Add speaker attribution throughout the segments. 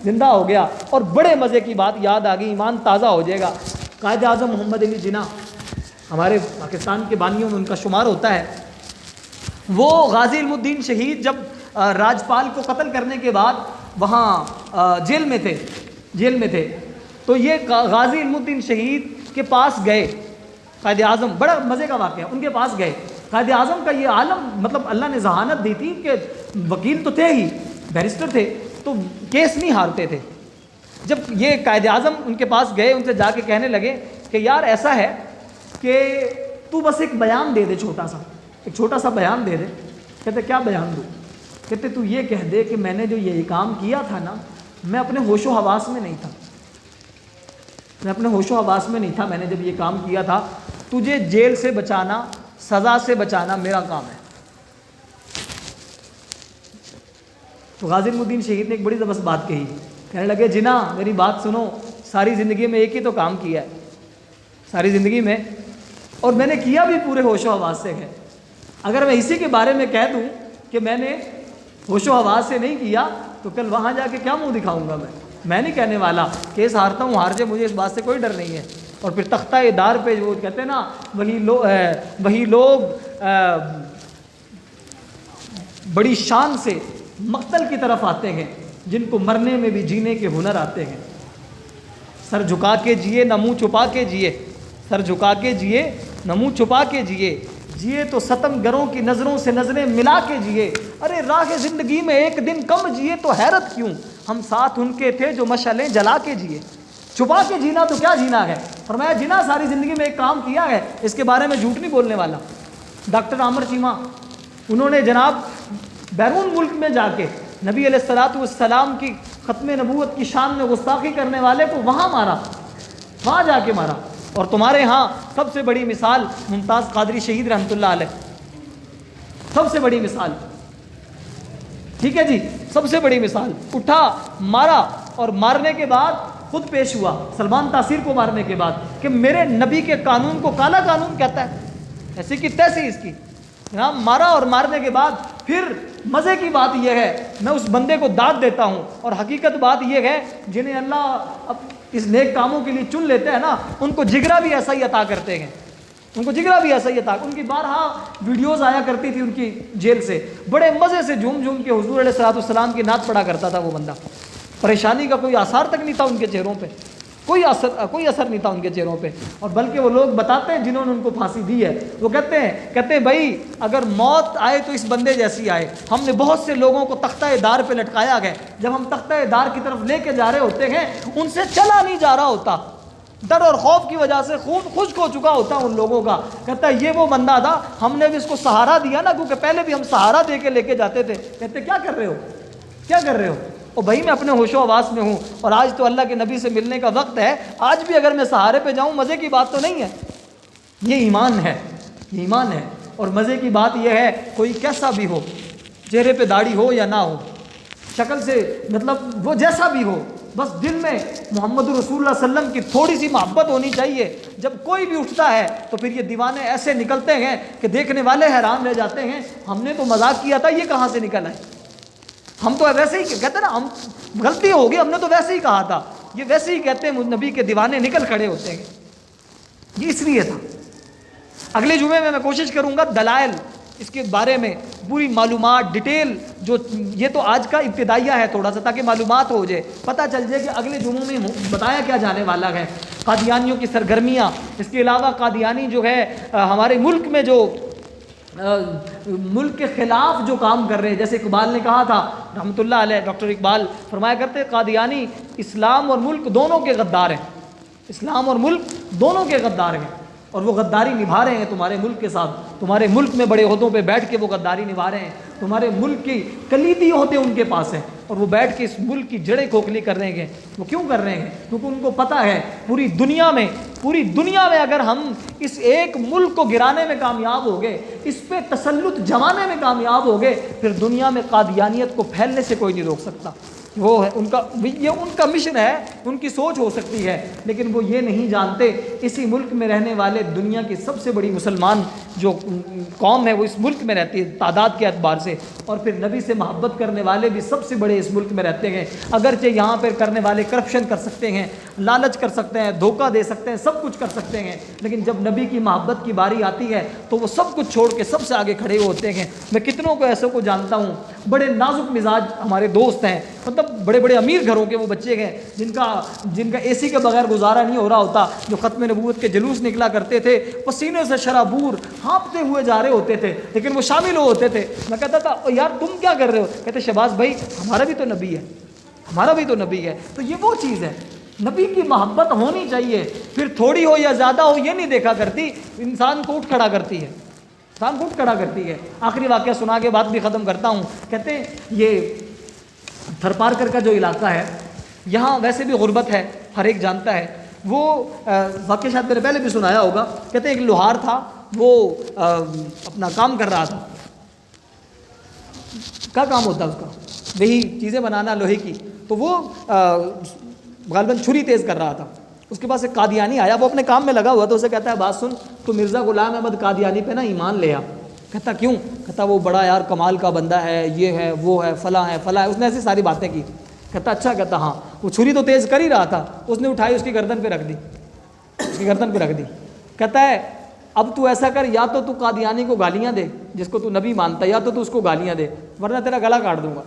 Speaker 1: زندہ ہو گیا. اور بڑے مزے کی بات یاد آ گئی, ایمان تازہ ہو جائے گا. قائد اعظم محمد علی جناح ہمارے پاکستان کے بانیوں میں ان کا شمار ہوتا ہے. وہ غازی علم الدین شہید جب راجپال کو قتل کرنے کے بعد وہاں جیل میں تھے تو یہ غازی علم الدین شہید کے پاس گئے قائد اعظم. بڑا مزے کا واقعہ, ان کے پاس گئے. قائد اعظم کا یہ عالم, مطلب اللہ نے ذہانت دی تھی کہ وکیل تو تھے ہی, بیرسٹر تھے, تو کیس نہیں ہارتے تھے. جب یہ قائد اعظم ان کے پاس گئے, ان سے جا کے کہنے لگے کہ یار ایسا ہے کہ تو بس ایک بیان دے دے, چھوٹا سا بیان دے دے. کہتے کیا بیان دوں؟ کہتے تو یہ کہہ دے کہ میں نے جو یہ کام کیا تھا نا, میں اپنے ہوش و حواس میں نہیں تھا, میں نے جب یہ کام کیا تھا. تجھے جیل سے بچانا, سزا سے بچانا میرا کام ہے. تو غازی علم الدین شہید نے ایک بڑی زبردست بات کہی. کہنے لگے جناح میری بات سنو, ساری زندگی میں ایک ہی تو کام کیا ہے, ساری زندگی میں, اور میں نے کیا بھی پورے ہوش و حواس سے ہے. اگر میں اسی کے بارے میں کہہ دوں کہ میں نے ہوش و حواس سے نہیں کیا تو کل وہاں جا کے کیا منہ دکھاؤں گا میں نہیں کہنے والا کیس ہارتا ہوں, ہار جائے, مجھے اس بات سے کوئی ڈر نہیں ہے. اور پھر تختہ دار پہ جو کہتے ہیں نا, وہی لوگ بڑی شان سے مقتل کی طرف آتے ہیں جن کو مرنے میں بھی جینے کے ہنر آتے ہیں. سر جھکا کے جیے نہ منہ چھپا کے جیے, سر جھکا کے جیے نہ منہ چھپا کے جیے تو ستم گروں کی نظروں سے نظریں ملا کے جیے. ارے راہ زندگی میں ایک دن کم جیے تو حیرت کیوں, ہم ساتھ ان کے تھے جو مشعلیں جلا کے جیے. چھپا کے جینا تو کیا جینا ہے. فرمایا جناح ساری زندگی میں ایک کام کیا ہے, اس کے بارے میں جھوٹ نہیں بولنے والا. ڈاکٹر عامر چیمہ, انہوں نے جناب بیرون ملک میں جا کے نبی علیہ الصلوۃ والسلام کی ختم نبوت کی شان میں گستاخی کرنے والے کو وہاں جا کے مارا. اور تمہارے ہاں سب سے بڑی مثال ممتاز قادری شہید رحمۃ اللہ علیہ, سب سے بڑی مثال, ٹھیک ہے جی, سب سے بڑی مثال. اٹھا مارا, اور مارنے کے بعد خود پیش ہوا سلمان تاثیر کو مارنے کے بعد کہ میرے نبی کے قانون کو کالا قانون کہتا ہے, ایسی کی تیسی اس کی. جناب مارا, اور مارنے کے بعد پھر مزے کی بات یہ ہے, میں اس بندے کو داد دیتا ہوں, اور حقیقت بات یہ ہے جنہیں اللہ اس نیک کاموں کے لیے چن لیتے ہیں نا, ان کو جگرا بھی ایسا ہی عطا کرتے ہیں, ان کی بارہا ویڈیوز آیا کرتی تھی ان کی جیل سے, بڑے مزے سے جھوم کے حضور علیہ الصلوۃ والسلام کی نعت پڑھا کرتا تھا وہ بندہ. پریشانی کا کوئی آثار تک نہیں تھا ان کے چہروں پہ, کوئی اثر نہیں تھا ان کے چہروں پہ. اور بلکہ وہ لوگ بتاتے ہیں جنہوں نے ان کو پھانسی دی ہے, وہ کہتے ہیں بھائی اگر موت آئے تو اس بندے جیسی آئے. ہم نے بہت سے لوگوں کو تختہ دار پہ لٹکایا گیا, جب ہم تختہ دار کی طرف لے کے جا رہے ہوتے ہیں ان سے چلا نہیں جا رہا ہوتا, ڈر اور خوف کی وجہ سے خون خشک ہو چکا ہوتا ان لوگوں کا. کہتا ہے یہ وہ بندہ تھا, ہم نے بھی اس کو سہارا دیا نا, کیونکہ پہلے بھی ہم سہارا دے کے لے کے جاتے تھے. کہتے کیا کر رہے ہو؟ اور بھائی میں اپنے ہوش و حواس میں ہوں, اور آج تو اللہ کے نبی سے ملنے کا وقت ہے, آج بھی اگر میں سہارے پہ جاؤں مزے کی بات تو نہیں ہے. یہ ایمان ہے. اور مزے کی بات یہ ہے کوئی کیسا بھی ہو, چہرے پہ داڑھی ہو یا نہ ہو, شکل سے مطلب وہ جیسا بھی ہو, بس دل میں محمد رسول اللہ صلی اللہ علیہ وسلم کی تھوڑی سی محبت ہونی چاہیے. جب کوئی بھی اٹھتا ہے تو پھر یہ دیوانے ایسے نکلتے ہیں کہ دیکھنے والے حیران رہ جاتے ہیں, ہم نے تو مذاق کیا تھا, یہ کہاں سے نکل آئے. ہم تو ویسے ہی کہتے ہیں نا, ہم غلطی ہوگی, ہم نے تو ویسے ہی کہا تھا, یہ ویسے ہی کہتے ہیں نبی کے دیوانے نکل کھڑے ہوتے ہیں. یہ اس لیے تھا. اگلے جمعے میں کوشش کروں گا دلائل اس کے بارے میں پوری معلومات ڈیٹیل, جو یہ تو آج کا ابتدائیہ ہے تھوڑا سا, تاکہ معلومات ہو جائے, پتہ چل جائے کہ اگلے جمعوں میں بتایا کیا جانے والا ہے. قادیانیوں کی سرگرمیاں, اس کے علاوہ قادیانی جو ہے ہمارے ملک میں جو ملک کے خلاف جو کام کر رہے ہیں, جیسے اقبال نے کہا تھا رحمۃ اللہ علیہ, ڈاکٹر اقبال فرمایا کرتے قادیانی اسلام اور ملک دونوں کے غدار ہیں, اسلام اور ملک دونوں کے غدار ہیں, اور وہ غداری نبھا رہے ہیں تمہارے ملک کے ساتھ. تمہارے ملک میں بڑے عہدوں پہ بیٹھ کے وہ غداری نبھا رہے ہیں, تمہارے ملک کی کلیدی عہدے ان کے پاس ہیں, اور وہ بیٹھ کے اس ملک کی جڑیں کھوکھلی کر رہے ہیں. وہ کیوں کر رہے ہیں؟ کیونکہ ان کو پتہ ہے پوری دنیا میں اگر ہم اس ایک ملک کو گرانے میں کامیاب ہو گئے, اس پہ تسلط جمانے میں کامیاب ہو گئے, پھر دنیا میں قادیانیت کو پھیلنے سے کوئی نہیں روک سکتا. وہ ہے ان کا مشن ہے, ان کی سوچ ہو سکتی ہے, لیکن وہ یہ نہیں جانتے اسی ملک میں رہنے والے دنیا کی سب سے بڑی مسلمان جو قوم ہے وہ اس ملک میں رہتی ہے تعداد کے اعتبار سے، اور پھر نبی سے محبت کرنے والے بھی سب سے بڑے اس ملک میں رہتے ہیں۔ اگرچہ یہاں پر کرنے والے کرپشن کر سکتے ہیں، لالچ کر سکتے ہیں، دھوکہ دے سکتے ہیں، سب کچھ کر سکتے ہیں، لیکن جب نبی کی محبت کی باری آتی ہے تو وہ سب کچھ چھوڑ کے سب سے آگے کھڑے ہوتے ہیں۔ میں کتنوں کو ایسے کو جانتا ہوں، بڑے نازک مزاج ہمارے دوست ہیں، مطلب بڑے بڑے امیر گھروں کے وہ بچے ہیں جن کا اے سی کے بغیر گزارا نہیں ہو رہا ہوتا، جو ختم نبوت کے جلوس نکلا کرتے تھے، پسینے سے شرابور ہانپتے ہوئے جا رہے ہوتے تھے، لیکن وہ شامل ہوتے تھے۔ میں کہتا تھا یار تم کیا کر رہے ہو؟ کہتے شہباز بھائی ہمارا بھی تو نبی ہے، ہمارا بھی تو نبی ہے۔ تو یہ وہ چیز ہے، نبی کی محبت ہونی چاہیے، پھر تھوڑی ہو یا زیادہ ہو یہ نہیں دیکھا کرتی، انسان کو اٹھ کھڑا کرتی ہے، انسان کو اٹھ کھڑا کرتی ہے۔ آخری واقعہ سنا کے بات بھی ختم کرتا ہوں۔ کہتے ہیں یہ تھرپارکر کا جو علاقہ ہے یہاں ویسے بھی غربت ہے، ہر ایک جانتا ہے۔ وہ واقعہ شاید میرے پہلے بھی سنایا ہوگا۔ کہتے ہیں ایک لوہار تھا، وہ اپنا کام کر رہا تھا۔ کیا کام ہوتا ہے اس کا؟ وہی چیزیں بنانا لوہے کی۔ تو وہ غالباً چھری تیز کر رہا تھا۔ اس کے پاس ایک قادیانی آیا، وہ اپنے کام میں لگا ہوا تو اسے کہتا ہے بات سن، تو مرزا غلام احمد قادیانی پہ نا ایمان لے آ۔ کہتا کیوں؟ کہتا وہ بڑا یار کمال کا بندہ ہے، یہ ہے وہ ہے فلاں ہے فلاں ہے، اس نے ایسی ساری باتیں کی۔ کہتا اچھا؟ کہتا ہاں۔ وہ چھری تو تیز کر ہی رہا تھا، اس نے اٹھائی اس کی گردن پہ رکھ دی، اس کی گردن پہ رکھ دی۔ کہتا ہے اب تو ایسا کر، یا تو قادیانی کو گالیاں دے جس کو تو نبی مانتا ہے، یا تو اس کو گالیاں دے ورنہ تیرا گلا کاٹ دوں گا۔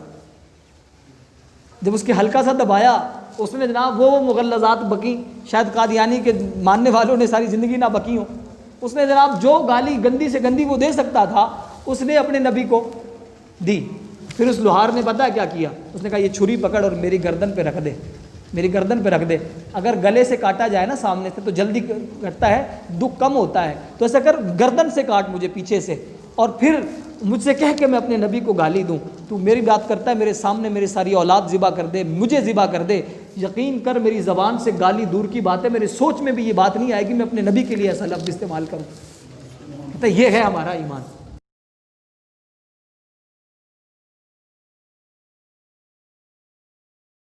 Speaker 1: جب اس کے ہلکا سا دبایا، اس نے جناب وہ مغلظات بکیں، شاید قادیانی کے ماننے والوں نے ساری زندگی نہ بکی ہوں۔ اس نے جناب جو گالی گندی سے گندی وہ دے سکتا تھا اس نے اپنے نبی کو دی۔ پھر اس لوہار نے پتہ کیا کیا؟ اس نے کہا یہ چھری پکڑ اور میری گردن پہ رکھ دے، میری گردن پہ رکھ دے۔ اگر گلے سے کاٹا جائے نا سامنے سے تو جلدی کٹتا ہے، دکھ کم ہوتا ہے، تو ایسا کر گردن سے کاٹ مجھے پیچھے سے، اور پھر مجھ سے کہہ کہ میں اپنے نبی کو گالی دوں۔ تو میری بات کرتا ہے میرے سامنے میری ساری اولاد ذبح کر دے، مجھے ذبح کر دے، یقین کر میری زبان سے گالی دور کی بات ہے، میری سوچ میں بھی یہ بات نہیں آئے گی میں اپنے نبی کے لیے ایسا لفظ استعمال کروں۔ کہتا ہے یہ ہے ہمارا ایمان۔